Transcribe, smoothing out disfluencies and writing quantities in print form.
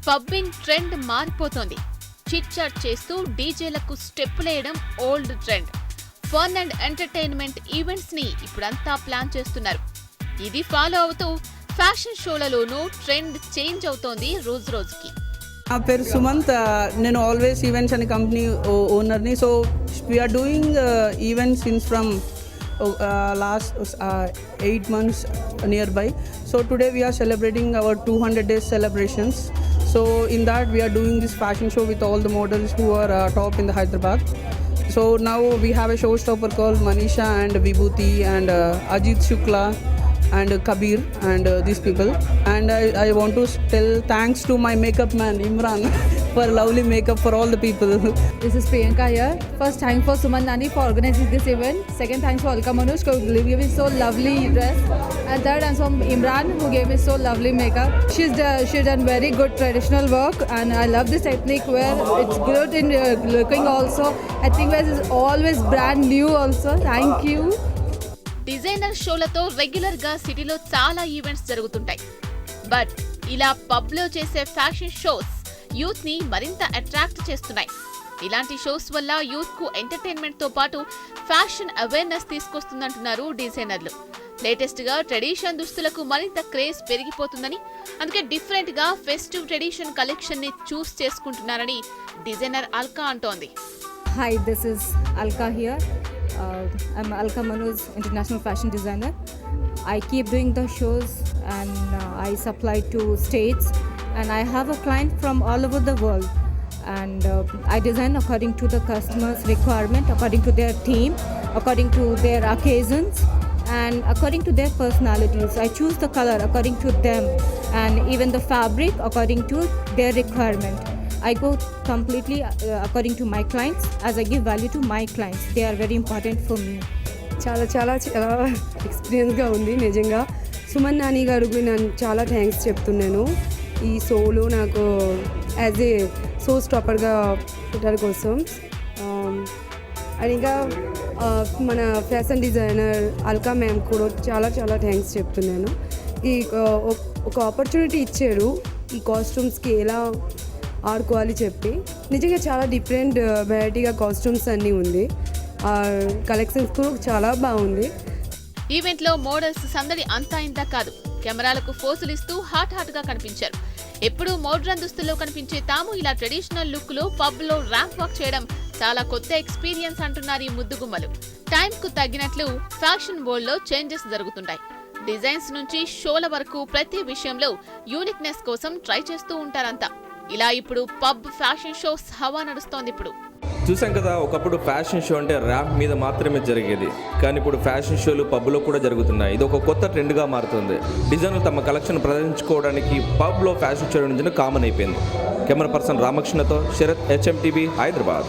Pubbing trend మారిపోతోంది. Chit chat చేస్తూ డీజేలకు స్టెప్పులేయడం old trend. Fun and entertainment events ని ఇప్పుడంతా ప్లాన్ చేస్తున్నారు. ఇది ఫాలో అవుతూ ఫ్యాషన్ షోలలోనూ ట్రెండ్ చేంజ్ అవుతోంది రోజు రోజుకి. నా పేరు సుమంత్. నేను ఆల్వేస్ ఈవెంట్స్ అనే కంపెనీ ఓనర్ని. So we are doing events since from last 8 months nearby. So today we are celebrating our 200 days celebrations. So in that we are doing this fashion show with all the models who are top in the Hyderabad. So now we have a showstopper called Manisha and Vibhuti and Ajit Shukla and Kabir and these people. And I want to tell thanks to my makeup man Imran for lovely makeup for all the people. This is Priyanka here. First, thanks for Suman Nani for organizing this event. Second, thanks for Alka Manoj for giving me so lovely dress. And third, thanks for Imran who gave me so lovely makeup. She's done very good traditional work, and I love this technique where it's good in looking also. I think this is always brand new also. Thank you. Designer షోలతో regular గా సిటీలో చాలా events జరుగుతుంటాయి. But ఇలా pub లో చేసే fashion shows youth ని మరింత అట్రాక్ట్ చేస్తున్నాయి. ఇలాంటి షోస్ వల్ల యూత్ కు ఎంటర్టైన్మెంట్ తో పాటు ఫ్యాషన్ అవేర్నెస్ తీసుకొస్తుందంటున్నారు డిజైనర్లు. లేటెస్ట్ గా ట్రెడిషన్ దుస్తులకు మరింత క్రేజ్ పెరిగిపోతుందని, అందుకే డిఫరెంట్ గా ఫెస్టివ్ ట్రెడిషన్ కలెక్షన్ ని చూస్ చేసుకుంటున్నారని డిజైనర్ అల్కా అంటోంది. Hi, this is Alka here. I'm Alka Manoj, international fashion designer. I keep doing the shows and I supply to states, and I have a client from all over the world, and I design according to the customer's requirement, according to their theme, according to their occasions, and according to their personalities. I choose the color according to them, and even the fabric according to their requirement. I go completely according to my clients, as I give value to my clients. They are very important for me. చాలా చాలా చాలా ఎక్స్పీరియన్స్గా ఉంది నిజంగా. సుమన్ నాని గారికి నేను చాలా thanks చెప్తున్నాను ఈ షోలో నాకు యాజ్ ఏ షో స్టాపర్గా పెట్టడం కోసం. అండ్ ఇంకా మన ఫ్యాషన్ డిజైనర్ అల్కా మ్యామ్ కూడా చాలా చాలా థ్యాంక్స్ చెప్తున్నాను. ఈ ఒక ఆపర్చునిటీ ఇచ్చారు ఈ కాస్ట్యూమ్స్కి ఎలా ఆడుకోవాలి చెప్పి. నిజంగా చాలా డిఫరెంట్ వెరైటీగా కాస్ట్యూమ్స్ అన్నీ ఉంది. కలెక్షన్స్ కూడా చాలా బాగుంది. ఈవెంట్ లో మోడల్స్ సందడి అంతా ఇంతా కాదు. కెమెరాలకు ఫోజులు ఇస్తూ హాట్ గా కనిపించారు. ఎప్పుడూ మోడ్రన్ దుస్తుల్లో కనిపించే తాము ఇలా ట్రెడిషనల్ లుక్ లో పబ్ లో ర్యాంప్ వాక్ చేయడం చాలా కొత్త ఎక్స్పీరియన్స్ అంటున్నారు ఈ ముద్దుగుమ్మలు. టైం కు తగ్గినట్లు ఫ్యాషన్ వరల్డ్ లో చేంజెస్ జరుగుతుంటాయి. డిజైన్స్ నుంచి షోల వరకు ప్రతి విషయంలో యూనిక్నెస్ కోసం ట్రై చేస్తూ ఉంటారంతా. ఇలా ఇప్పుడు పబ్ ఫ్యాషన్ షోస్ హవా నడుస్తోంది. ఇప్పుడు చూసాం కదా, ఒకప్పుడు ఫ్యాషన్ షో అంటే ర్యాంప్ మీద మాత్రమే జరిగేది, కానీ ఇప్పుడు ఫ్యాషన్ షోలు పబ్లో కూడా జరుగుతున్నాయి. ఇది ఒక కొత్త ట్రెండ్గా మారుతుంది. డిజైనర్లు తమ కలెక్షన్ ప్రదర్శించుకోవడానికి పబ్లో ఫ్యాషన్ షో నుంచి కామన్ అయిపోయింది. కెమెరా పర్సన్ రామకృష్ణతో శరత్, HMTV, హైదరాబాద్.